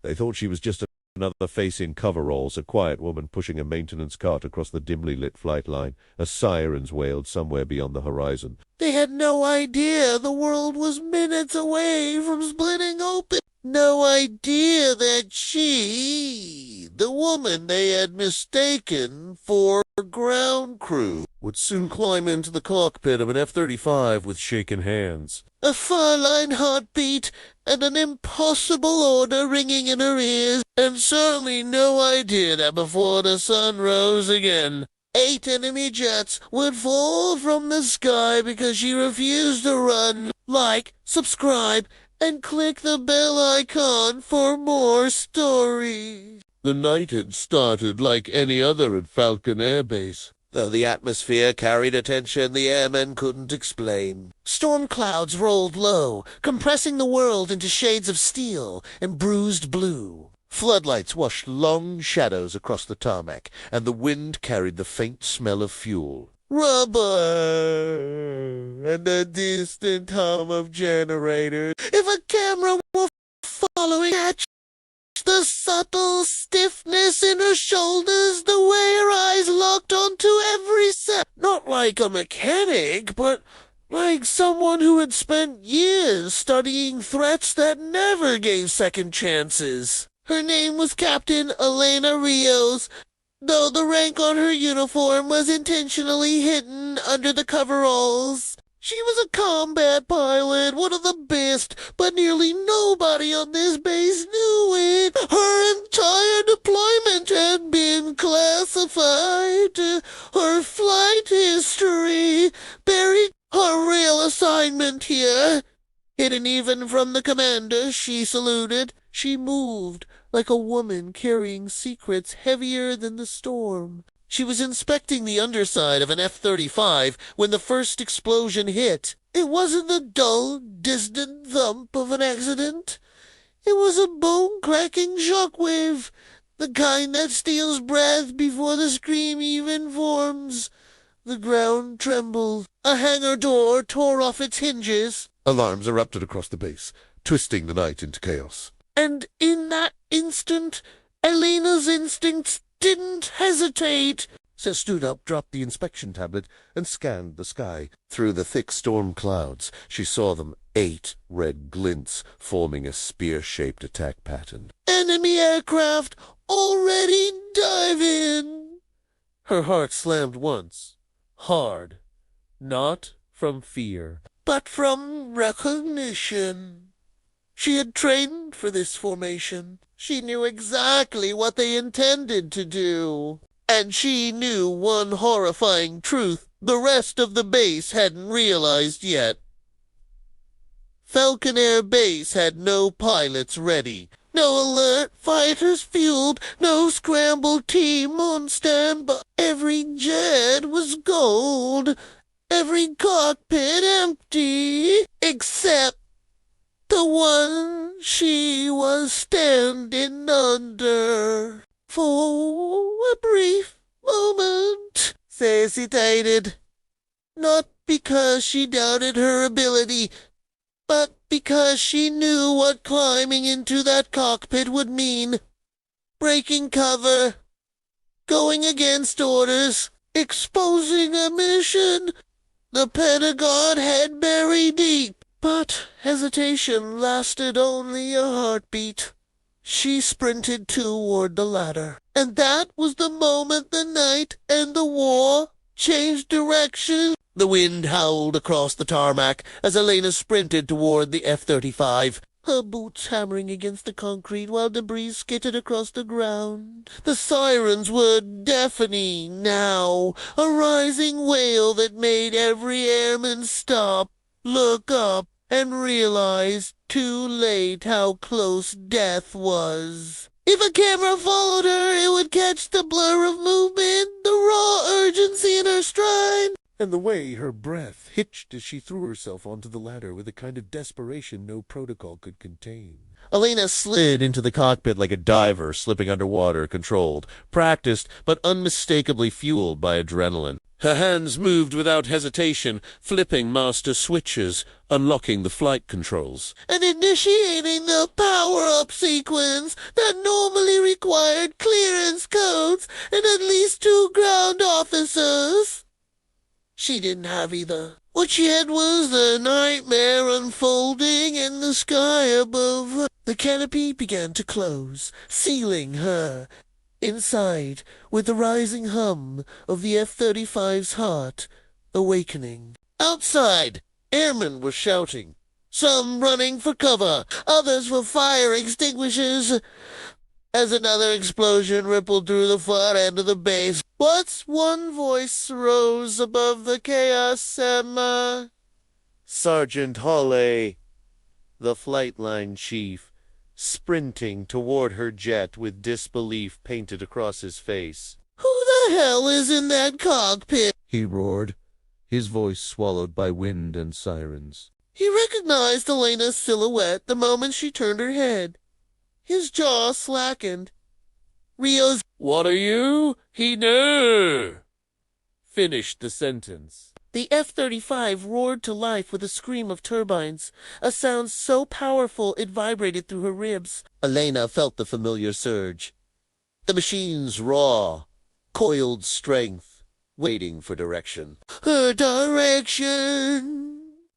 They thought she was just another face in coveralls, a quiet woman pushing a maintenance cart across the dimly lit flight line, as sirens wailed somewhere beyond the horizon. They had no idea the world was minutes away from splitting open. No idea that she, the woman they had mistaken for ground crew, would soon climb into the cockpit of an F-35 with shaken hands. A far-line heartbeat and an impossible order ringing in her ears, and certainly no idea that before the sun rose again, 8 enemy jets would fall from the sky because she refused to run. Like, subscribe, and click the bell icon for more stories. The night had started like any other at Falcon Air Base. Though the atmosphere carried a tension the airmen couldn't explain. Storm clouds rolled low, compressing the world into shades of steel and bruised blue. Floodlights washed long shadows across the tarmac, and the wind carried the faint smell of fuel. Rubber and a distant hum of generators. If a camera were following, catch the subtle stiffness in her shoulders, the way her eyes locked onto every set. Not like a mechanic, but like someone who had spent years studying threats that never gave second chances. Her name was Captain Elena Rios, though the rank on her uniform was intentionally hidden under the coveralls. She was a combat pilot, one of the best, but nearly nobody on this base knew it. Her entire deployment had been classified. Her flight history buried her real assignment here. Hidden even from the commander, she saluted. She moved like a woman carrying secrets heavier than the storm. She was inspecting the underside of an F-35 when the first explosion hit. It wasn't the dull, distant thump of an accident. It was a bone-cracking shockwave, the kind that steals breath before the scream even forms. The ground trembled. A hangar door tore off its hinges. Alarms erupted across the base, twisting the night into chaos. And in that instant, Elena's instincts didn't hesitate. She stood up, dropped the inspection tablet, and scanned the sky. Through the thick storm clouds, she saw them, 8 red glints, forming a spear-shaped attack pattern. Enemy aircraft already diving! Her heart slammed once, hard, not from fear, but from recognition. She had trained for this formation. She knew exactly what they intended to do. And she knew one horrifying truth the rest of the base hadn't realized yet. Falcon Air Base had no pilots ready, no alert fighters fueled, no scrambled team on standby. Every jet was gold, every cockpit empty, except the one she was standing under. For a brief moment, she hesitated, not because she doubted her ability, but because she knew what climbing into that cockpit would mean. Breaking cover, going against orders, exposing a mission the Pentagon had buried deep. But hesitation lasted only a heartbeat. She sprinted toward the ladder, and that was the moment the night and the war changed direction. The wind howled across the tarmac as Elena sprinted toward the F-35, her boots hammering against the concrete while debris skittered across the ground. The sirens were deafening now, a rising wail that made every airman stop, look up, and realize too late how close death was. If a camera followed her, it would catch the blur of movement, the raw urgency in her stride, and the way her breath hitched as she threw herself onto the ladder with a kind of desperation no protocol could contain. Elena slid into the cockpit like a diver slipping underwater, controlled, practiced, but unmistakably fueled by adrenaline. Her hands moved without hesitation, flipping master switches, unlocking the flight controls, and initiating the power-up sequence that normally required clearance codes and at least 2 ground officers. She didn't have either. What she had was the nightmare unfolding in the sky above her. The canopy began to close, sealing her inside with the rising hum of the F-35's heart awakening. Outside, airmen were shouting, some running for cover, others for fire extinguishers, as another explosion rippled through the far end of the base. But one voice rose above the chaos, Emma. Sergeant Hawley, the flight line chief, sprinting toward her jet with disbelief painted across his face. "Who the hell is in that cockpit?" he roared, his voice swallowed by wind and sirens. He recognized Elena's silhouette the moment she turned her head. His jaw slackened. Rio's "What are you?" he knew, finished the sentence. The F-35 roared to life with a scream of turbines, a sound so powerful it vibrated through her ribs. Elena felt the familiar surge. The machine's raw, coiled strength, waiting for direction. Her direction!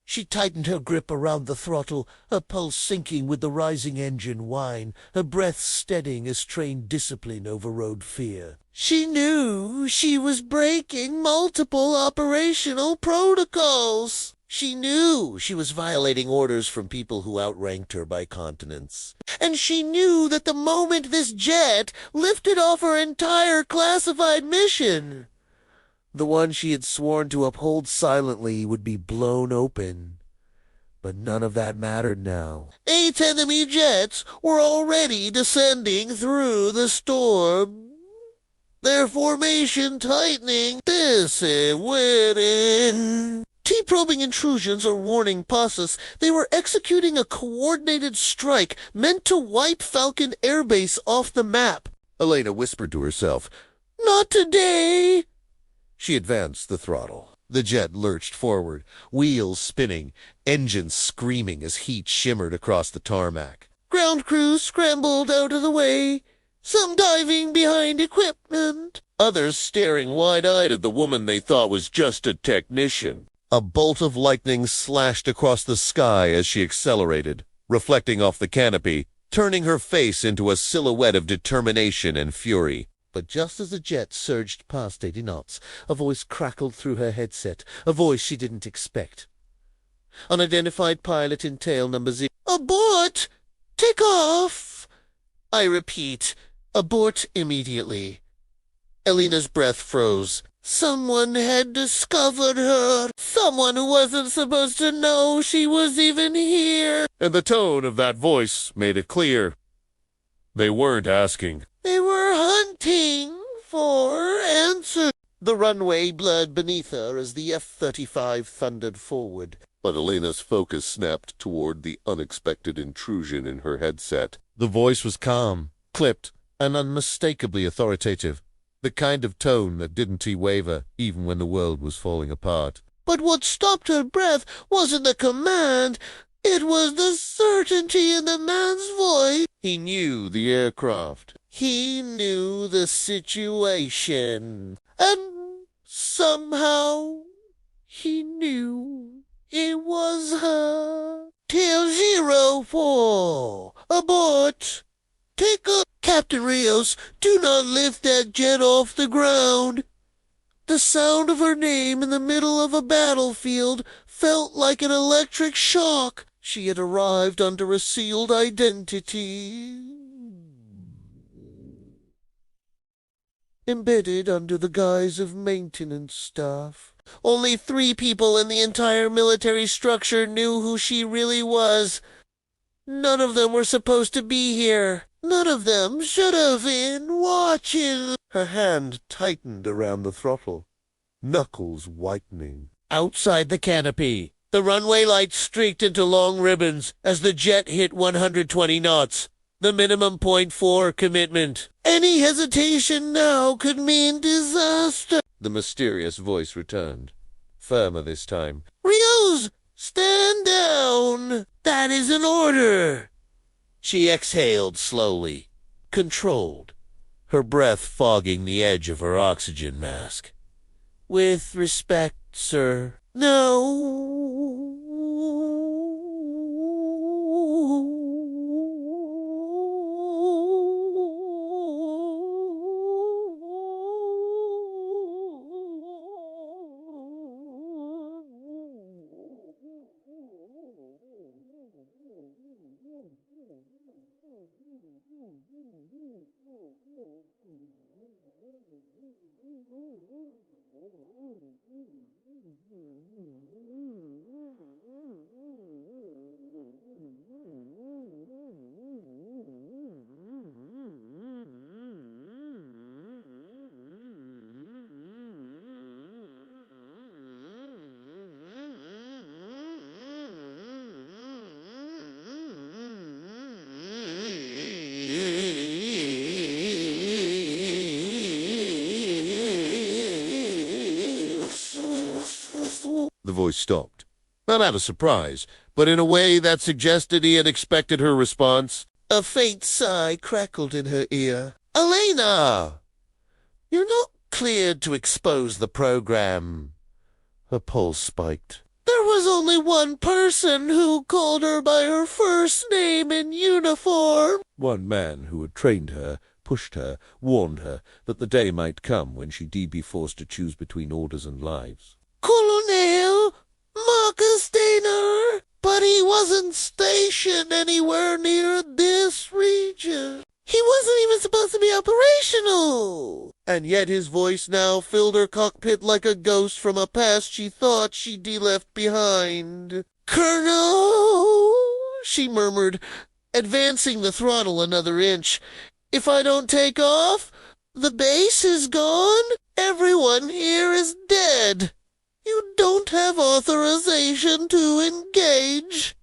She tightened her grip around the throttle, her pulse sinking with the rising engine whine, her breath steadying as trained discipline overrode fear. She knew she was breaking multiple operational protocols. She knew she was violating orders from people who outranked her by continents. And she knew that the moment this jet lifted off her entire classified mission, the one she had sworn to uphold silently, would be blown open. But none of that mattered now. 8 enemy jets were already descending through the storm, their formation tightening. This is winning. T-probing intrusions or warning passes, they were executing a coordinated strike meant to wipe Falcon Air Base off the map. Elena whispered to herself, "Not today." She advanced the throttle. The jet lurched forward, wheels spinning, engines screaming as heat shimmered across the tarmac. Ground crews scrambled out of the way, some diving behind equipment, others staring wide-eyed at the woman they thought was just a technician. A bolt of lightning slashed across the sky as she accelerated, reflecting off the canopy, turning her face into a silhouette of determination and fury. But just as the jet surged past 80 knots, a voice crackled through her headset, a voice she didn't expect. Unidentified pilot in tail number 0. "Abort! Take off! I repeat, abort immediately." Elena's breath froze. Someone had discovered her. Someone who wasn't supposed to know she was even here. And the tone of that voice made it clear. They weren't asking. They were hunting for answers. The runway blurred beneath her as the F-35 thundered forward. But Elena's focus snapped toward the unexpected intrusion in her headset. The voice was calm, clipped, and unmistakably authoritative. The kind of tone that didn't waver even when the world was falling apart. But what stopped her breath wasn't the command. It was the certainty in the man's voice. He knew the aircraft. He knew the situation. And somehow he knew it was her. Tail 04. Abort. Take up. Captain Rios, do not lift that jet off the ground. The sound of her name in the middle of a battlefield felt like an electric shock. She had arrived under a sealed identity, embedded under the guise of maintenance staff. Only 3 people in the entire military structure knew who she really was. None of them were supposed to be here. None of them should have been watching. Her hand tightened around the throttle, knuckles whitening. Outside the canopy, the runway lights streaked into long ribbons as the jet hit 120 knots, the minimum .4 commitment. Any hesitation now could mean disaster. The mysterious voice returned, firmer this time. "Ryuz, stand down! That is an order!" She exhaled slowly, controlled, her breath fogging the edge of her oxygen mask. "With respect, sir." "No." The voice stopped, not out of surprise, but in a way that suggested he had expected her response. A faint sigh crackled in her ear. "Elena! You're not cleared to expose the program." Her pulse spiked. "There was only one person who called her by her first name in uniform." One man who had trained her, pushed her, warned her that the day might come when she'd be forced to choose between orders and lives. "Colonel Marcus Daner, but he wasn't stationed anywhere near this region. He wasn't even supposed to be operational." And yet his voice now filled her cockpit like a ghost from a past she thought she'd left behind. "Colonel," she murmured, advancing the throttle another inch, "if I don't take off, the base is gone. Everyone here is dead. You don't have authorization to engage."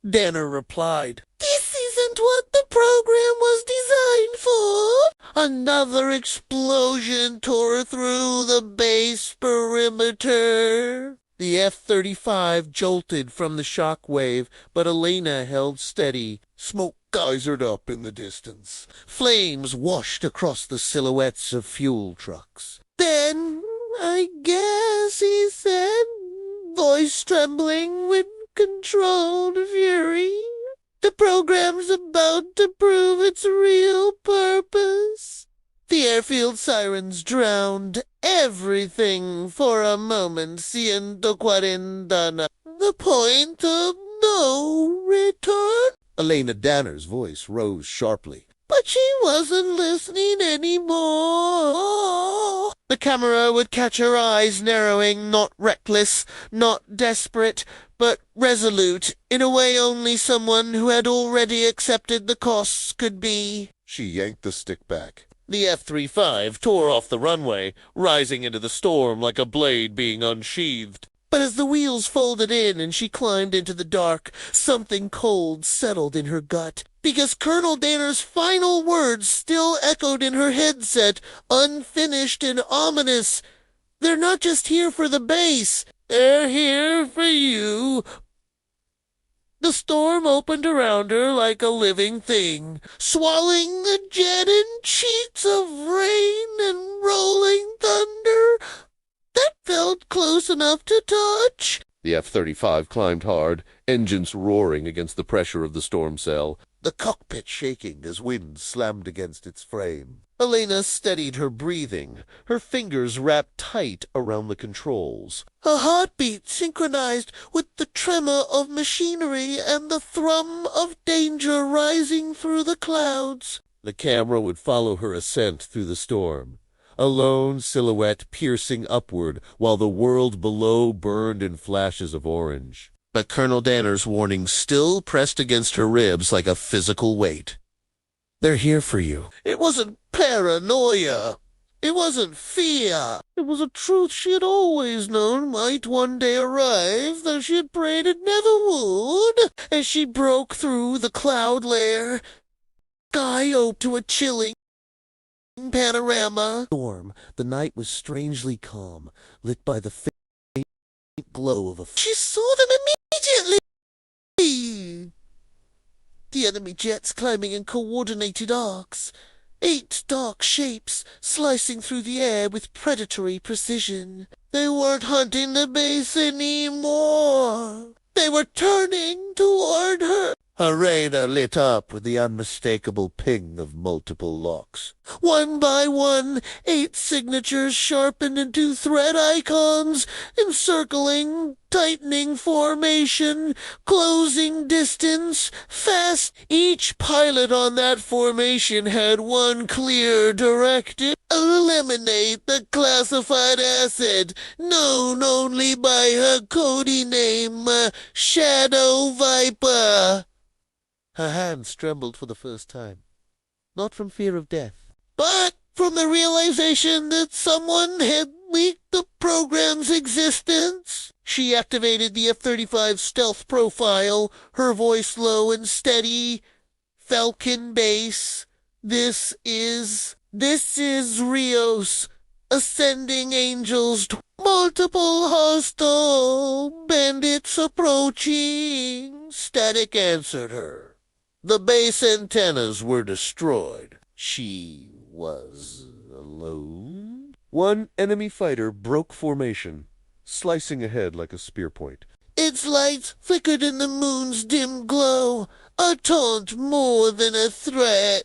Danner replied, "This isn't what the program was designed for." Another explosion tore through the base perimeter. The F-35 jolted from the shock wave, but Elena held steady. Smoke geysered up in the distance. Flames washed across the silhouettes of fuel trucks. "Then I guess," he said, voice trembling with controlled fury, "the program's about to prove its real purpose." The airfield sirens drowned everything for a moment. 140. The point of no return. Elena Danner's voice rose sharply. But she wasn't listening anymore. The camera would catch her eyes narrowing, not reckless, not desperate, but resolute, in a way only someone who had already accepted the costs could be. She yanked the stick back. The F-35 tore off the runway, rising into the storm like a blade being unsheathed. But as the wheels folded in and she climbed into the dark, something cold settled in her gut, because Colonel Danner's final words still echoed in her headset, unfinished and ominous. "They're not just here for the base. They're here for you." The storm opened around her like a living thing, swallowing the jet and sheets of rain and rolling thunder that felt close enough to touch. The F-35 climbed hard, engines roaring against the pressure of the storm cell, the cockpit shaking as wind slammed against its frame. Elena steadied her breathing, her fingers wrapped tight around the controls. Her heartbeat synchronized with the tremor of machinery and the thrum of danger rising through the clouds. The camera would follow her ascent through the storm, a lone silhouette piercing upward while the world below burned in flashes of orange. But Colonel Danner's warning still pressed against her ribs like a physical weight. "They're here for you." It wasn't paranoia. It wasn't fear. It was a truth she had always known might one day arrive, though she had prayed it never would. As she broke through the cloud layer, sky opened to a chilling panorama. Storm. The night was strangely calm, lit by the faint glow of a... She saw them immediately! The enemy jets climbing in coordinated arcs. 8 dark shapes slicing through the air with predatory precision. They weren't hunting the base anymore. They were turning toward her. Her radar lit up with the unmistakable ping of multiple locks. One by one, 8 signatures sharpened into threat icons, encircling, tightening formation, closing distance, fast. Each pilot on that formation had one clear directive: eliminate the classified asset, known only by her codey name, Shadow Viper. Her hands trembled for the first time, not from fear of death, but from the realization that someone had leaked the program's existence. She activated the F-35 stealth profile, her voice low and steady. Falcon Base. This is Rios. Ascending angels. Multiple hostile bandits approaching. Static answered her. The base antennas were destroyed. She was alone. One enemy fighter broke formation, slicing ahead like a spear point. Its lights flickered in the moon's dim glow, a taunt more than a threat.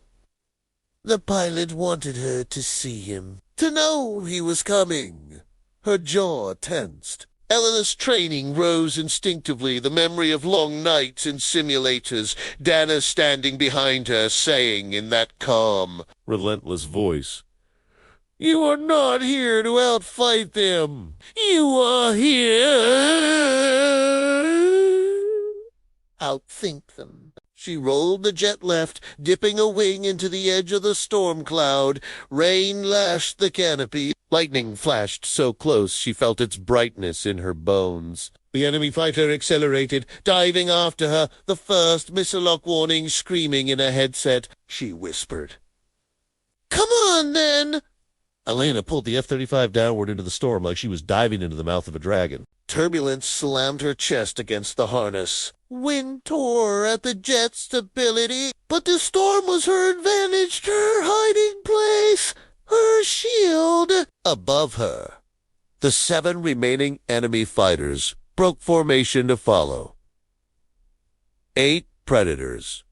The pilot wanted her to see him, to know he was coming. Her jaw tensed. Eleanor's training rose instinctively, the memory of long nights in simulators, Dana standing behind her, saying in that calm, Relentless voice, "You are not here to outfight them. You are here outthink them." She rolled the jet left, dipping a wing into the edge of the storm cloud. Rain lashed the canopy. Lightning flashed so close she felt its brightness in her bones. The enemy fighter accelerated, diving after her, the first missile-lock warning screaming in a headset. She whispered, "Come on, then!" Elena pulled the F-35 downward into the storm like she was diving into the mouth of a dragon. Turbulence slammed her chest against the harness. Wind tore at the jet's stability, but the storm was her advantage, her hiding place, her shield. Above her, the 7 remaining enemy fighters broke formation to follow. 8 predators,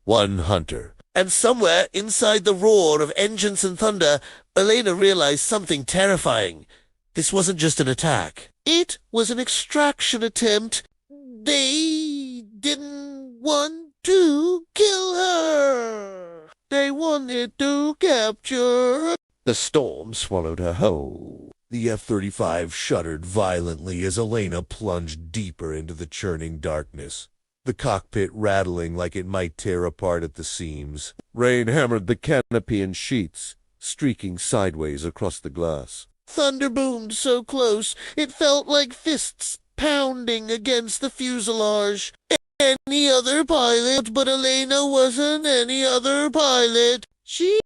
1 hunter. And somewhere inside the roar of engines and thunder, Elena realized something terrifying. This wasn't just an attack. It was an extraction attempt. They didn't want to kill her. They wanted to capture her. The storm swallowed her whole. The F-35 shuddered violently as Elena plunged deeper into the churning darkness, the cockpit rattling like it might tear apart at the seams. Rain hammered the canopy in sheets, streaking sideways across the glass. Thunder boomed so close it felt like fists pounding against the fuselage. Any other pilot, but Elena wasn't any other pilot. She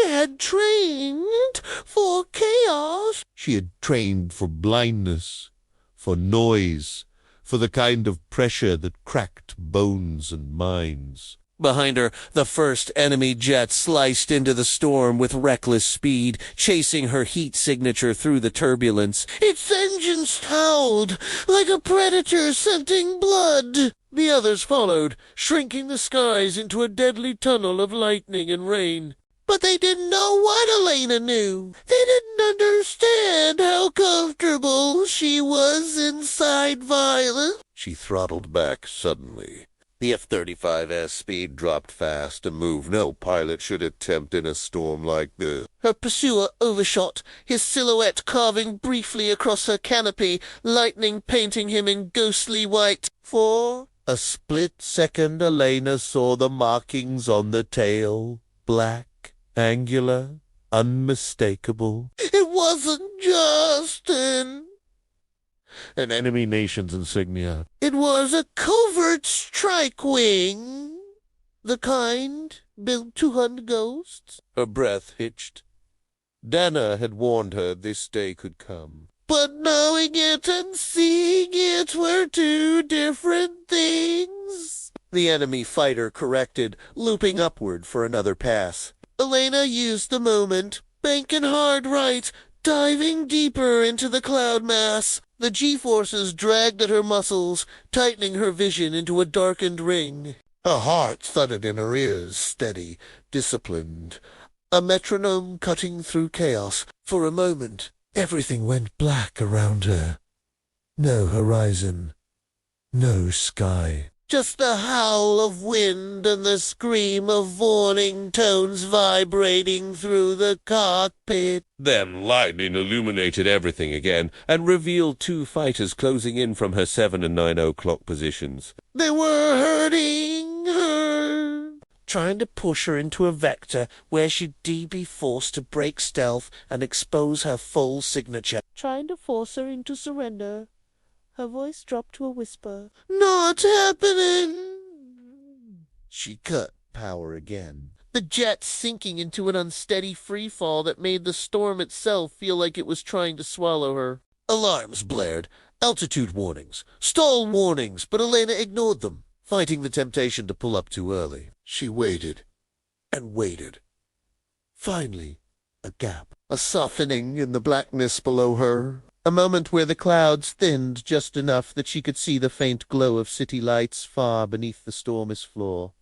had trained for chaos. She had trained for blindness, for noise, for the kind of pressure that cracked bones and minds. Behind her, the first enemy jet sliced into the storm with reckless speed, chasing her heat signature through the turbulence. Its engines howled like a predator scenting blood. The others followed, shrinking the skies into a deadly tunnel of lightning and rain. But they didn't know what Elena knew. They didn't understand how comfortable she was inside violence. She throttled back suddenly. The F-35's speed dropped fast, a move no pilot should attempt in a storm like this. Her pursuer overshot, his silhouette carving briefly across her canopy, lightning painting him in ghostly white. For a split second, Elena saw the markings on the tail, black, angular, unmistakable. It wasn't just an enemy nation's insignia. It was a covert strike wing, the kind built to hunt ghosts. Her breath hitched. Dana had warned her this day could come. But knowing it and seeing it were two different things, The enemy fighter corrected, looping upward for another pass. Elena used the moment, banking hard right, diving deeper into the cloud mass. The G-forces dragged at her muscles, tightening her vision into a darkened ring. Her heart thudded in her ears, steady, disciplined, a metronome cutting through chaos. For a moment, everything went black around her. No horizon, no sky. Just the howl of wind and the scream of warning tones vibrating through the cockpit. Then lightning illuminated everything again and revealed two fighters closing in from her 7 and 9 o'clock positions. They were hurting her, trying to push her into a vector where she'd be forced to break stealth and expose her full signature. Trying to force her into surrender. Her voice dropped to a whisper. Not happening! She cut power again, the jet sinking into an unsteady free-fall that made the storm itself feel like it was trying to swallow her. Alarms blared, altitude warnings, stall warnings, but Elena ignored them, fighting the temptation to pull up too early. She waited and waited. Finally, a gap, a softening in the blackness below her. A moment where the clouds thinned just enough that she could see the faint glow of city lights far beneath the storm's floor.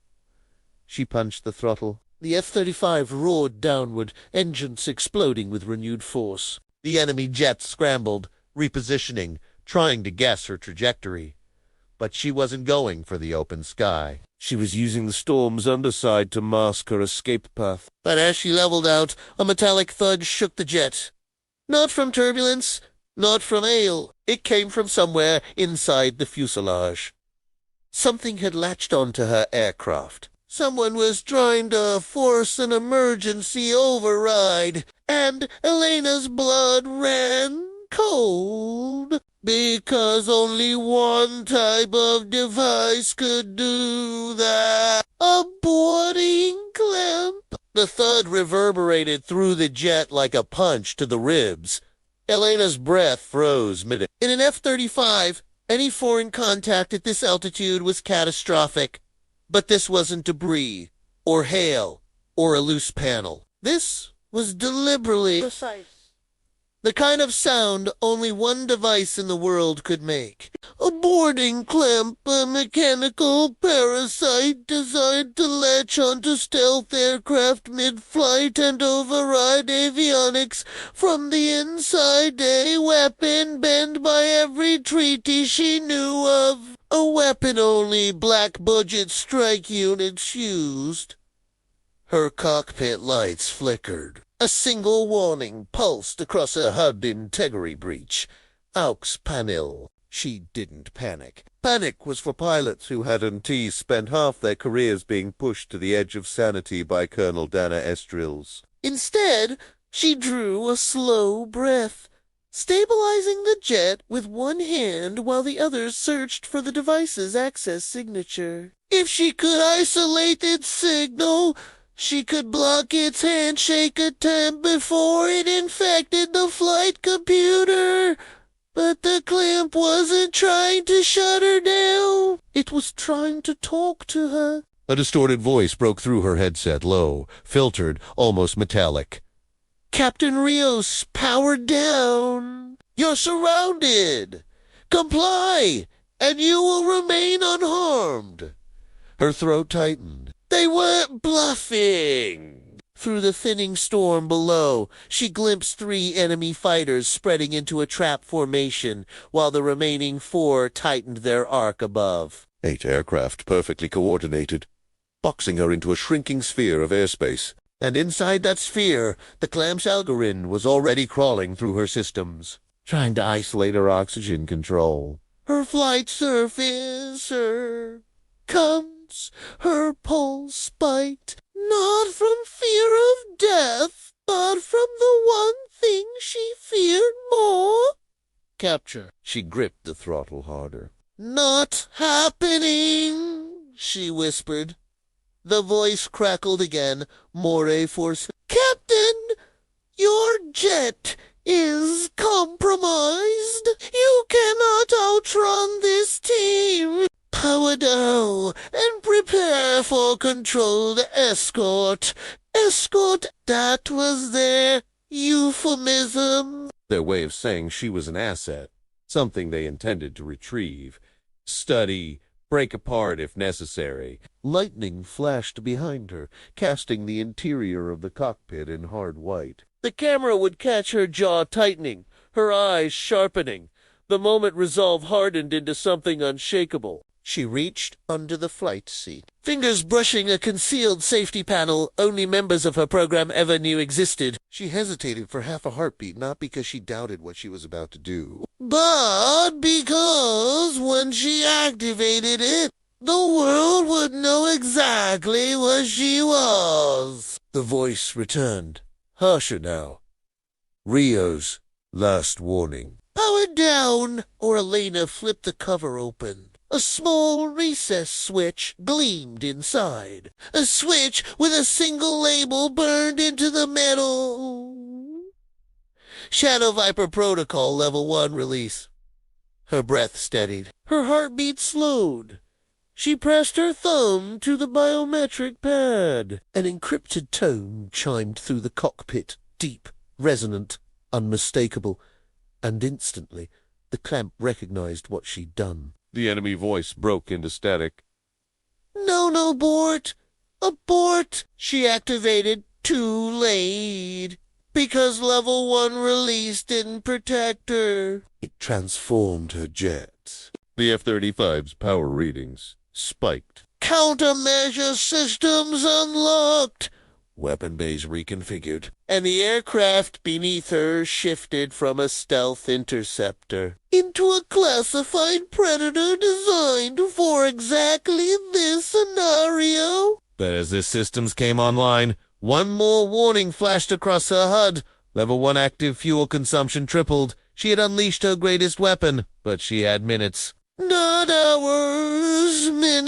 She punched the throttle. The F-35 roared downward, engines exploding with renewed force. The enemy jets scrambled, repositioning, trying to guess her trajectory. But she wasn't going for the open sky. She was using the storm's underside to mask her escape path. But as she leveled out, a metallic thud shook the jet. Not from turbulence, not from hail. It came from somewhere inside the fuselage. Something had latched onto her aircraft. Someone was trying to force an emergency override, and Elena's blood ran cold, because only one type of device could do that. A boarding clamp. The thud reverberated through the jet like a punch to the ribs. Elena's breath froze mid. In an F-35, any foreign contact at this altitude was catastrophic. But this wasn't debris, or hail, or a loose panel. This was deliberately precise. The kind of sound only one device in the world could make. A boarding clamp, a mechanical parasite designed to latch onto stealth aircraft mid-flight and override avionics from the inside, a weapon banned by every treaty she knew of. A weapon only black-budget strike units used. Her cockpit lights flickered. A single warning pulsed across a HUD integrity breach. Aux panel. She didn't panic. Panic was for pilots who had spent half their careers being pushed to the edge of sanity by Colonel Dana Estrills. Instead, she drew a slow breath, stabilizing the jet with one hand while the other searched for the device's access signature. If she could isolate its signal, she could block its handshake attempt before it infected the flight computer. But the clamp wasn't trying to shut her down. It was trying to talk to her. A distorted voice broke through her headset, low, filtered, almost metallic. Captain Rios, power down. You're surrounded. Comply, and you will remain unharmed. Her throat tightened. They weren't bluffing. Through the thinning storm below, she glimpsed 3 enemy fighters spreading into a trap formation, while the remaining 4 tightened their arc above. 8 aircraft perfectly coordinated, boxing her into a shrinking sphere of airspace. And inside that sphere, the clamp's algorithm was already crawling through her systems, trying to isolate her oxygen control. Her flight surface, her pulse spiked, not from fear of death, but from the one thing she feared more. Capture. She gripped the throttle harder. Not happening, she whispered. The voice crackled again. Moray force. Captain, your jet is compromised. You cannot outrun this team. Power down and prepare for controlled escort. Escort, that was their euphemism. Their way of saying she was an asset, something they intended to retrieve, study, break apart if necessary. Lightning flashed behind her, casting the interior of the cockpit in hard white. The camera would catch her jaw tightening, her eyes sharpening. The moment resolve hardened into something unshakable. She reached under the flight seat, fingers brushing a concealed safety panel only members of her program ever knew existed. She hesitated for half a heartbeat, not because she doubted what she was about to do, but because when she activated it, the world would know exactly what she was. The voice returned, harsher now. Rio's last warning. Power down, or Elena flipped the cover open. A small recess switch gleamed inside. A switch with a single label burned into the metal. Shadow Viper Protocol Level 1 release. Her breath steadied. Her heartbeat slowed. She pressed her thumb to the biometric pad. An encrypted tone chimed through the cockpit, deep, resonant, unmistakable, and instantly the clamp recognized what she'd done. The enemy voice broke into static. No, abort! Abort! She activated too late. Because Level 1 release didn't protect her. It transformed her jet. The F-35's power readings spiked. Countermeasure systems unlocked. Weapon bays reconfigured. And the aircraft beneath her shifted from a stealth interceptor into a classified predator designed for exactly this scenario. But as the systems came online, one more warning flashed across her HUD. Level 1 active fuel consumption tripled. She had unleashed her greatest weapon, but she had minutes. Not hours, minutes.